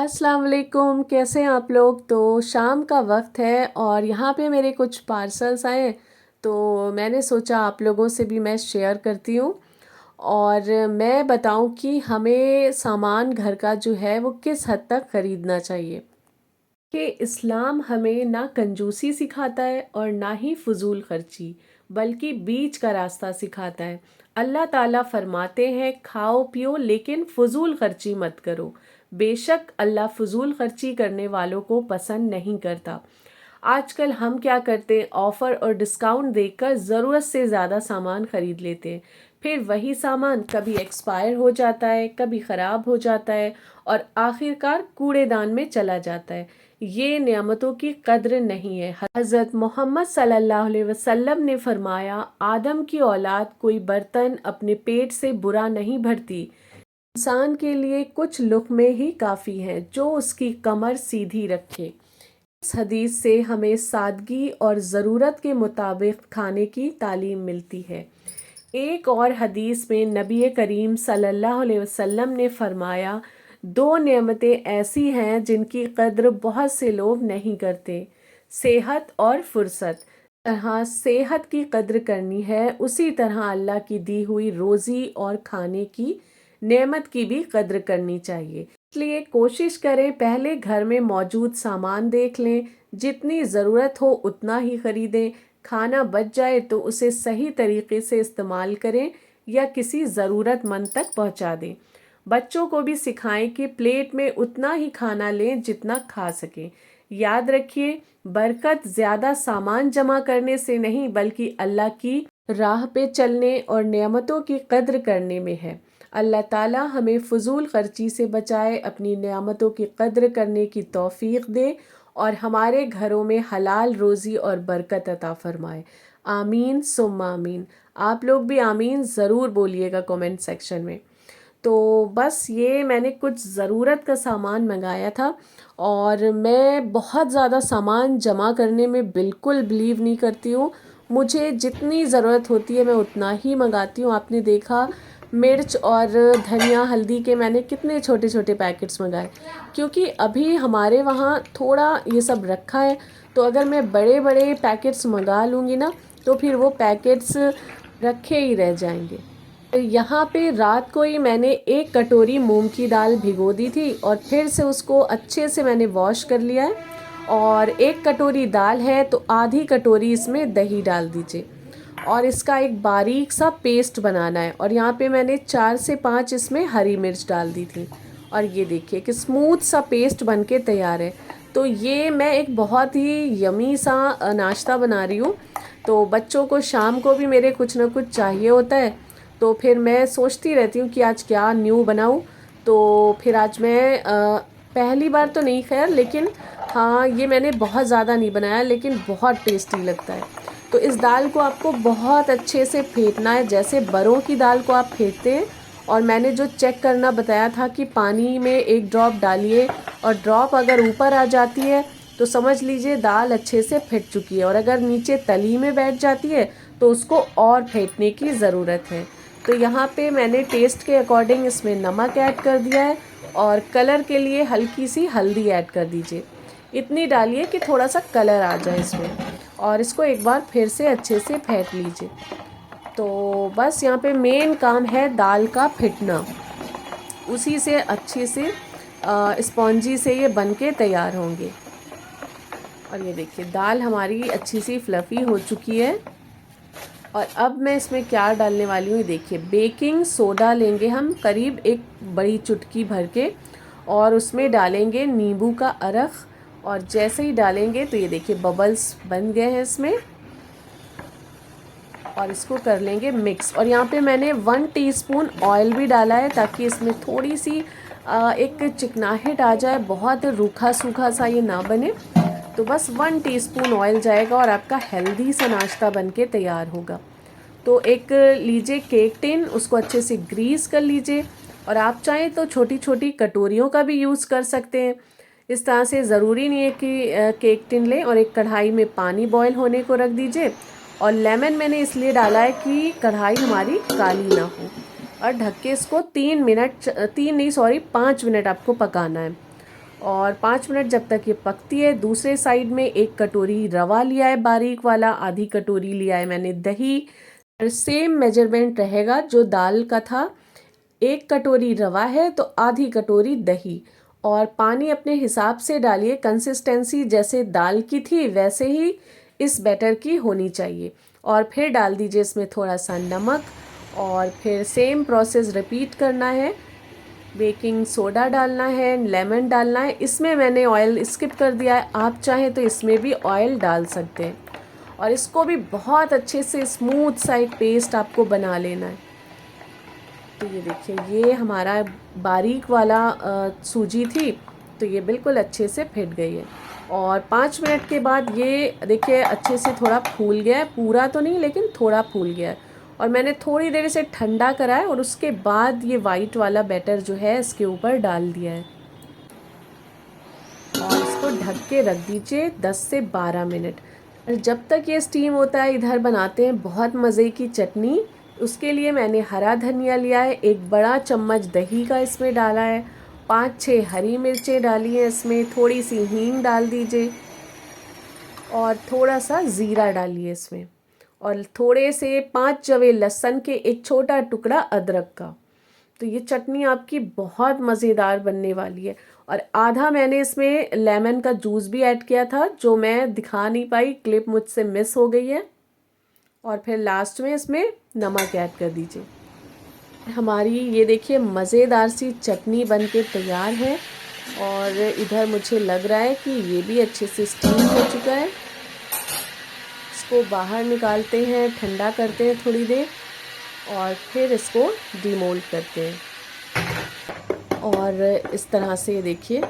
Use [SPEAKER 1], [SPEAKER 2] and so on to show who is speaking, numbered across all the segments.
[SPEAKER 1] अस्सलाम वालेकुम, कैसे हैं आप लोग। तो शाम का वक्त है और यहाँ पे मेरे कुछ पार्सल्स आए हैं, तो मैंने सोचा आप लोगों से भी मैं शेयर करती हूँ और मैं बताऊँ कि हमें सामान घर का जो है वो किस हद तक ख़रीदना चाहिए। कि इस्लाम हमें ना कंजूसी सिखाता है और ना ही फजूल खर्ची, बल्कि बीच का रास्ता सिखाता है। अल्लाह ताला फरमाते हैं खाओ पियो लेकिन फजूल खर्ची मत करो। बेशक अल्लाह फजूल खर्ची करने वालों को पसंद नहीं करता। आजकल हम क्या करते हैं, ऑफ़र और डिस्काउंट देखकर ज़रूरत से ज़्यादा सामान ख़रीद लेते हैं। फिर वही सामान कभी एक्सपायर हो जाता है, कभी ख़राब हो जाता है और आखिरकार कूड़ेदान में चला जाता है। ये नेमतों की कद्र नहीं है। हज़रत मोहम्मद सल्लल्लाहु अलैहि वसल्लम ने फरमाया, आदम की औलाद कोई बर्तन अपने पेट से बुरा नहीं भरती। इंसान के लिए कुछ लुक़मे ही काफ़ी हैं जो उसकी कमर सीधी रखे। इस हदीस से हमें सादगी और ज़रूरत के मुताबिक खाने की तालीम मिलती है। एक और हदीस में नबी करीम सल्लल्लाहु अलैहि वसल्लम ने फरमाया, दो नेमतें ऐसी हैं जिनकी कद्र बहुत से लोग नहीं करते, सेहत और फुर्सत। तरह सेहत की कद्र करनी है, उसी तरह अल्लाह की दी हुई रोज़ी और खाने की नेमत की भी कद्र करनी चाहिए। इसलिए कोशिश करें पहले घर में मौजूद सामान देख लें, जितनी ज़रूरत हो उतना ही ख़रीदें। खाना बच जाए तो उसे सही तरीके से इस्तेमाल करें या किसी ज़रूरतमंद तक पहुंचा दें। बच्चों को भी सिखाएं कि प्लेट में उतना ही खाना लें जितना खा सकें। याद रखिए, बरकत ज़्यादा सामान जमा करने से नहीं बल्कि अल्लाह की राह पे चलने और नेमतों की कद्र करने में है। अल्लाह ताला हमें फ़ुज़ूल ख़र्ची से बचाए, अपनी नेमतों की कद्र करने की तौफ़ीक दे और हमारे घरों में हलाल रोज़ी और बरकत अता फ़रमाए। आमीन सुम्मा आमीन। आप लोग भी आमीन ज़रूर बोलिएगा कमेंट सेक्शन में। तो बस ये मैंने कुछ ज़रूरत का सामान मंगाया था और मैं बहुत ज़्यादा सामान जमा करने में बिल्कुल बिलीव नहीं करती हूँ। मुझे जितनी ज़रूरत होती है मैं उतना ही मंगाती हूँ। आपने देखा मिर्च और धनिया हल्दी के मैंने कितने छोटे छोटे पैकेट्स मंगाए, क्योंकि अभी हमारे वहाँ थोड़ा ये सब रखा है। तो अगर मैं बड़े बड़े पैकेट्स मंगा लूँगी ना तो फिर वो पैकेट्स रखे ही रह जाएंगे। यहाँ पे रात को ही मैंने एक कटोरी मूंग की दाल भिगो दी थी और फिर से उसको अच्छे से मैंने वॉश कर लिया है। और एक कटोरी दाल है तो आधी कटोरी इसमें दही डाल दीजिए और इसका एक बारीक सा पेस्ट बनाना है। और यहाँ पे मैंने 4 से 5 इसमें हरी मिर्च डाल दी थी और ये देखिए कि स्मूथ सा पेस्ट बनके तैयार है। तो ये मैं एक बहुत ही यमी सा नाश्ता बना रही हूँ। तो बच्चों को शाम को भी मेरे कुछ ना कुछ चाहिए होता है, तो फिर मैं सोचती रहती हूँ कि आज क्या न्यू बनाऊँ। तो फिर आज मैं पहली बार तो नहीं खैर, लेकिन हाँ ये मैंने बहुत ज़्यादा नहीं बनाया लेकिन बहुत टेस्टी लगता है। तो इस दाल को आपको बहुत अच्छे से फेंटना है, जैसे बरों की दाल को आप फेंटते हैं। और मैंने जो चेक करना बताया था कि पानी में एक ड्रॉप डालिए और ड्रॉप अगर ऊपर आ जाती है तो समझ लीजिए दाल अच्छे से फेंट चुकी है, और अगर नीचे तली में बैठ जाती है तो उसको और फेंटने की ज़रूरत है। तो यहाँ पे मैंने टेस्ट के अकॉर्डिंग इसमें नमक ऐड कर दिया है और कलर के लिए हल्की सी हल्दी ऐड कर दीजिए। इतनी डालिए कि थोड़ा सा कलर आ जाए इसमें, और इसको एक बार फिर से अच्छे से फेंट लीजिए। तो बस यहाँ पे मेन काम है दाल का फिटना, उसी से अच्छे से स्पॉन्जी से ये बन के तैयार होंगे। और ये देखिए दाल हमारी अच्छी सी फ्लफ़ी हो चुकी है। और अब मैं इसमें क्या डालने वाली हूँ, देखिए बेकिंग सोडा लेंगे हम करीब एक बड़ी चुटकी भर के, और उसमें डालेंगे नींबू का अर्क। और जैसे ही डालेंगे तो ये देखिए बबल्स बन गए हैं इसमें, और इसको कर लेंगे मिक्स। और यहाँ पे मैंने 1 टीस्पून ऑयल भी डाला है ताकि इसमें थोड़ी सी एक चिकनाहट आ जाए, बहुत रूखा सूखा सा ये ना बने। तो बस 1 टीस्पून ऑयल जाएगा और आपका हेल्दी सा नाश्ता बनके तैयार होगा। तो एक लीजिए केक टिन, उसको अच्छे से ग्रीस कर लीजिए, और आप चाहें तो छोटी छोटी कटोरियों का भी यूज़ कर सकते हैं। इस तरह से ज़रूरी नहीं है कि केक टिन लें। और एक कढ़ाई में पानी बॉयल होने को रख दीजिए, और लेमन मैंने इसलिए डाला है कि कढ़ाई हमारी काली ना हो। और ढक के इसको 3 मिनट 3 नहीं सॉरी 5 मिनट आपको पकाना है। और 5 मिनट जब तक ये पकती है। दूसरे साइड में 1 कटोरी रवा लिया है बारीक वाला, आधी कटोरी लिया है मैंने दही। और सेम मेजरमेंट रहेगा जो दाल का था, 1 कटोरी रवा है तो आधी कटोरी दही। और पानी अपने हिसाब से डालिए, कंसिस्टेंसी जैसे दाल की थी वैसे ही इस बैटर की होनी चाहिए। और फिर डाल दीजिए इसमें थोड़ा सा नमक, और फिर सेम प्रोसेस रिपीट करना है। बेकिंग सोडा डालना है, लेमन डालना है। इसमें मैंने ऑयल स्किप कर दिया है, आप चाहें तो इसमें भी ऑयल डाल सकते हैं। और इसको भी बहुत अच्छे से स्मूथ सा एक पेस्ट आपको बना लेना है। तो ये देखिए, ये हमारा बारीक वाला सूजी थी, तो ये बिल्कुल अच्छे से फिट गई है। और 5 मिनट के बाद ये देखिए अच्छे से थोड़ा फूल गया है, पूरा तो नहीं लेकिन थोड़ा फूल गया है। और मैंने थोड़ी देर इसे ठंडा करा है और उसके बाद ये वाइट वाला बैटर जो है इसके ऊपर डाल दिया है। और इसको ढक के रख दीजिए 10 से 12 मिनट। और जब तक ये स्टीम होता है, इधर बनाते हैं बहुत मज़े की चटनी। उसके लिए मैंने हरा धनिया लिया है, 1 बड़ा चम्मच दही का इसमें डाला है, 5-6 हरी मिर्चें डाली हैं इसमें, थोड़ी सी हींग डाल दीजिए और थोड़ा सा ज़ीरा डालिए इसमें। और थोड़े से 5 जवे लहसुन के, 1 छोटा टुकड़ा अदरक का। तो ये चटनी आपकी बहुत मज़ेदार बनने वाली है। और आधा मैंने इसमें लेमन का जूस भी ऐड किया था, जो मैं दिखा नहीं पाई, क्लिप मुझसे मिस हो गई है। और फिर लास्ट में इसमें नमक ऐड कर दीजिए। हमारी ये देखिए मज़ेदार सी चटनी बन के तैयार है। और इधर मुझे लग रहा है कि ये भी अच्छे से स्टीम हो चुका है। इसको बाहर निकालते हैं, ठंडा करते हैं थोड़ी देर, और फिर इसको डीमोल्ड करते हैं। और इस तरह से देखिए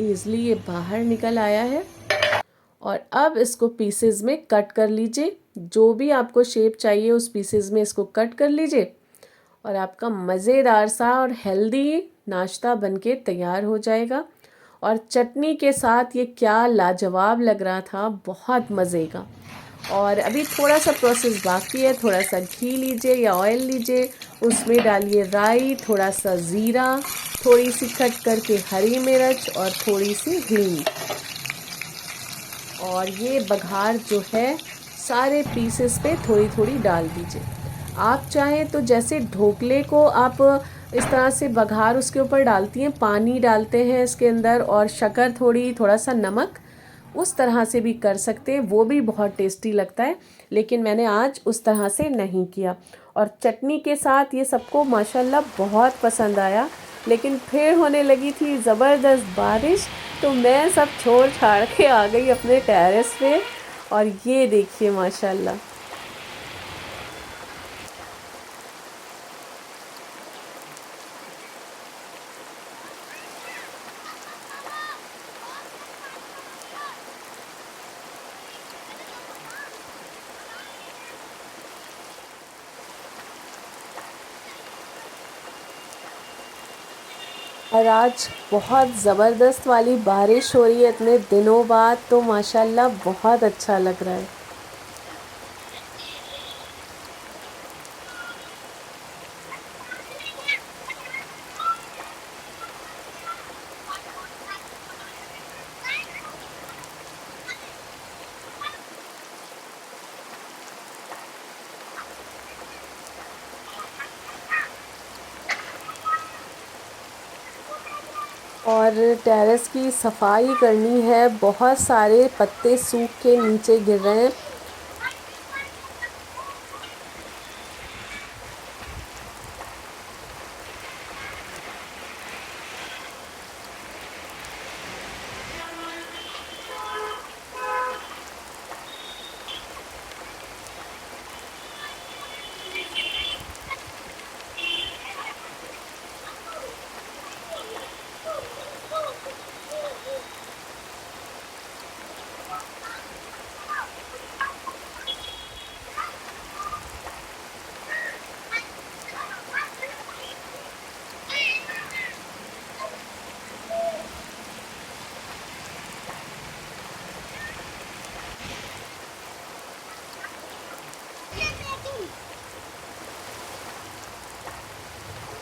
[SPEAKER 1] ईज़िली ये बाहर निकल आया है। और अब इसको पीसेस में कट कर लीजिए, जो भी आपको शेप चाहिए उस पीसेस में इसको कट कर लीजिए। और आपका मज़ेदार सा और हेल्दी नाश्ता बनके तैयार हो जाएगा। और चटनी के साथ ये क्या लाजवाब लग रहा था, बहुत मज़े का। और अभी थोड़ा सा प्रोसेस बाकी है, थोड़ा सा घी लीजिए या ऑयल लीजिए, उसमें डालिए राई, थोड़ा सा ज़ीरा, थोड़ी सी कट करके हरी मिर्च और थोड़ी सी हींग। और ये बघार जो है सारे पीसेस पे थोड़ी थोड़ी डाल दीजिए। आप चाहें तो जैसे ढोकले को आप इस तरह से बघार उसके ऊपर डालती हैं, पानी डालते हैं इसके अंदर और शक्कर थोड़ा सा नमक, उस तरह से भी कर सकते हैं, वो भी बहुत टेस्टी लगता है। लेकिन मैंने आज उस तरह से नहीं किया। और चटनी के साथ ये सबको माशाल्लाह बहुत पसंद आया। लेकिन फिर होने लगी थी ज़बरदस्त बारिश, तो मैं सब छोड़ छाड़ के आ गई अपने टेरेस पे। और ये देखिए माशाल्लाह, और आज बहुत ज़बरदस्त वाली बारिश हो रही है इतने दिनों बाद, तो माशाल्लाह बहुत अच्छा लग रहा है। और टेरेस की सफाई करनी है, बहुत सारे पत्ते सूख के नीचे गिर रहे हैं।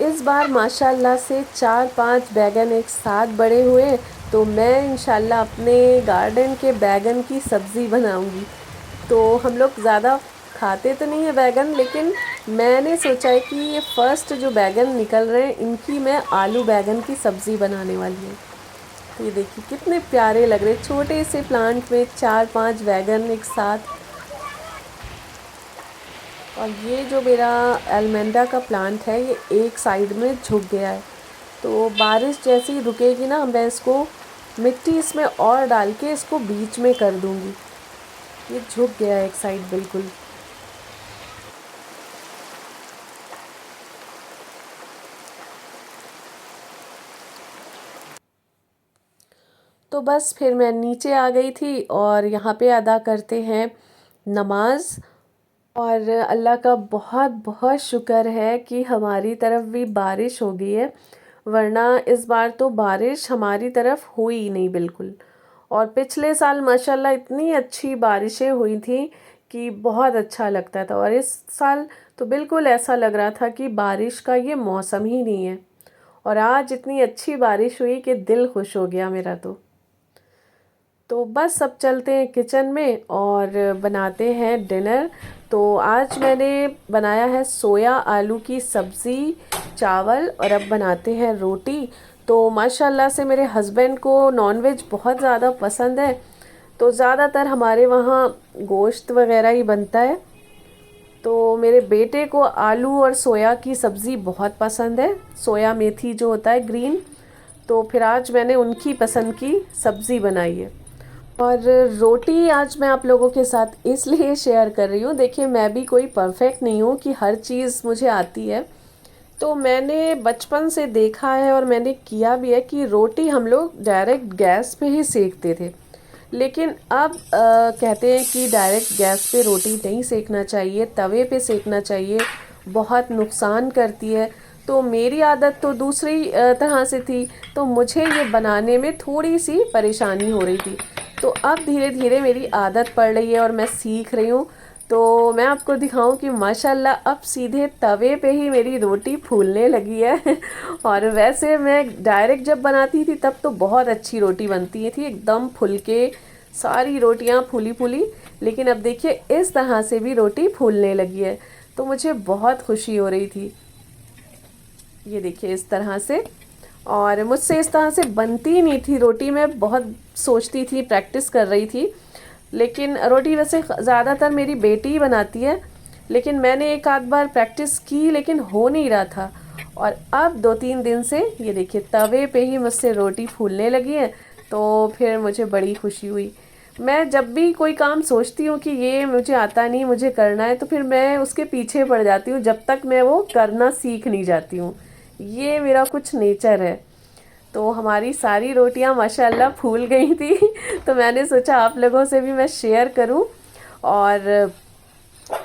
[SPEAKER 1] इस बार माशाल्लाह से 4-5 बैगन एक साथ बड़े हुए, तो मैं इंशाल्लाह अपने गार्डन के बैगन की सब्ज़ी बनाऊंगी। तो हम लोग ज़्यादा खाते तो नहीं है बैगन, लेकिन मैंने सोचा है कि ये फर्स्ट जो बैगन निकल रहे हैं इनकी मैं आलू बैगन की सब्ज़ी बनाने वाली हूँ। तो ये देखिए कितने प्यारे लग रहे, छोटे से प्लांट में 4-5 बैगन एक साथ। और ये जो मेरा एलमेंडा का प्लांट है ये एक साइड में झुक गया है, तो बारिश जैसे ही रुकेगी ना मैं इसको मिट्टी इसमें और डाल के इसको बीच में कर दूंगी। ये झुक गया है एक साइड बिल्कुल। तो बस फिर मैं नीचे आ गई थी और यहाँ पे अदा करते हैं नमाज। और अल्लाह का बहुत बहुत शुक्र है कि हमारी तरफ भी बारिश हो गई है, वरना इस बार तो बारिश हमारी तरफ हुई ही नहीं बिल्कुल। और पिछले साल माशाल्लाह इतनी अच्छी बारिशें हुई थी कि बहुत अच्छा लगता था, और इस साल तो बिल्कुल ऐसा लग रहा था कि बारिश का ये मौसम ही नहीं है। और आज इतनी अच्छी बारिश हुई कि दिल खुश हो गया मेरा। तो बस अब चलते हैं किचन में और बनाते हैं डिनर। तो आज मैंने बनाया है सोया आलू की सब्ज़ी, चावल, और अब बनाते हैं रोटी। तो माशाल्लाह से मेरे हस्बैंड को नॉनवेज बहुत ज़्यादा पसंद है, तो ज़्यादातर हमारे वहाँ गोश्त वगैरह ही बनता है। तो मेरे बेटे को आलू और सोया की सब्ज़ी बहुत पसंद है, सोया मेथी जो होता है ग्रीन। तो फिर आज मैंने उनकी पसंद की सब्ज़ी बनाई है। और रोटी आज मैं आप लोगों के साथ इसलिए शेयर कर रही हूँ, देखिए मैं भी कोई परफेक्ट नहीं हूँ कि हर चीज़ मुझे आती है। तो मैंने बचपन से देखा है और मैंने किया भी है कि रोटी हम लोग डायरेक्ट गैस पे ही सेकते थे। लेकिन अब कहते हैं कि डायरेक्ट गैस पे रोटी नहीं सेकना चाहिए, तवे पे सेकना चाहिए, बहुत नुकसान करती है। तो मेरी आदत तो दूसरी तरह से थी, तो मुझे ये बनाने में थोड़ी सी परेशानी हो रही थी। तो अब धीरे धीरे मेरी आदत पड़ रही है और मैं सीख रही हूँ। तो मैं आपको दिखाऊं कि माशाल्लाह अब सीधे तवे पे ही मेरी रोटी फूलने लगी है। और वैसे मैं डायरेक्ट जब बनाती थी तब तो बहुत अच्छी रोटी बनती थी, एकदम फुल के सारी रोटियां फूली फूली। लेकिन अब देखिए इस तरह से भी रोटी फूलने लगी है, तो मुझे बहुत खुशी हो रही थी। ये देखिए इस तरह से। और मुझसे इस तरह से बनती नहीं थी रोटी, मैं बहुत सोचती थी, प्रैक्टिस कर रही थी। लेकिन रोटी वैसे ज़्यादातर मेरी बेटी ही बनाती है, लेकिन मैंने एक आध बार प्रैक्टिस की लेकिन हो नहीं रहा था। और अब 2-3 दिन से ये देखिए तवे पे ही मुझसे रोटी फूलने लगी है, तो फिर मुझे बड़ी खुशी हुई। मैं जब भी कोई काम सोचती हूँ कि ये मुझे आता नहीं, मुझे करना है, तो फिर मैं उसके पीछे पड़ जाती हूँ जब तक मैं वो करना सीख नहीं जाती हूँ। ये मेरा कुछ नेचर है। तो हमारी सारी रोटियां माशाल्लाह फूल गई थी। तो मैंने सोचा आप लोगों से भी मैं शेयर करूं। और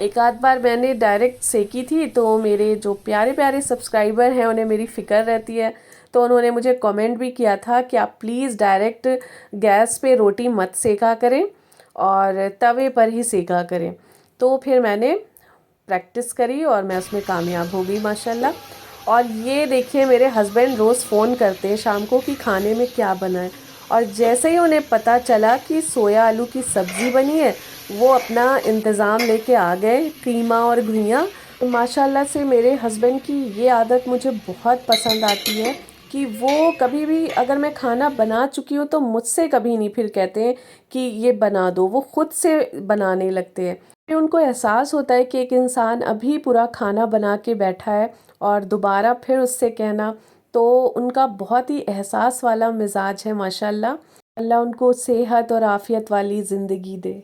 [SPEAKER 1] एक आध बार मैंने डायरेक्ट सेकी थी, तो मेरे जो प्यारे प्यारे सब्सक्राइबर हैं उन्हें मेरी फ़िक्र रहती है, तो उन्होंने मुझे कमेंट भी किया था कि आप प्लीज़ डायरेक्ट गैस पे रोटी मत सेका करें और तवे पर ही सेका करें। तो फिर मैंने प्रैक्टिस करी और मैं उसमें कामयाब हो गई माशाल्लाह। और ये देखिए मेरे हस्बैंड रोज़ फ़ोन करते हैं शाम को कि खाने में क्या बना है, और जैसे ही उन्हें पता चला कि सोया आलू की सब्ज़ी बनी है, वो अपना इंतज़ाम लेके आ गए, कीमा और घुइयाँ। तो माशाल्लाह से मेरे हस्बैंड की ये आदत मुझे बहुत पसंद आती है कि वो कभी भी अगर मैं खाना बना चुकी हूँ तो मुझसे कभी नहीं फिर कहते हैं कि ये बना दो, वो खुद से बनाने लगते हैं। फिर उनको एहसास होता है कि एक इंसान अभी पूरा खाना बना के बैठा है और दोबारा फिर उससे कहना, तो उनका बहुत ही एहसास वाला मिजाज है माशाल्लाह। अल्लाह उनको सेहत और आफ़ियत वाली ज़िंदगी दे।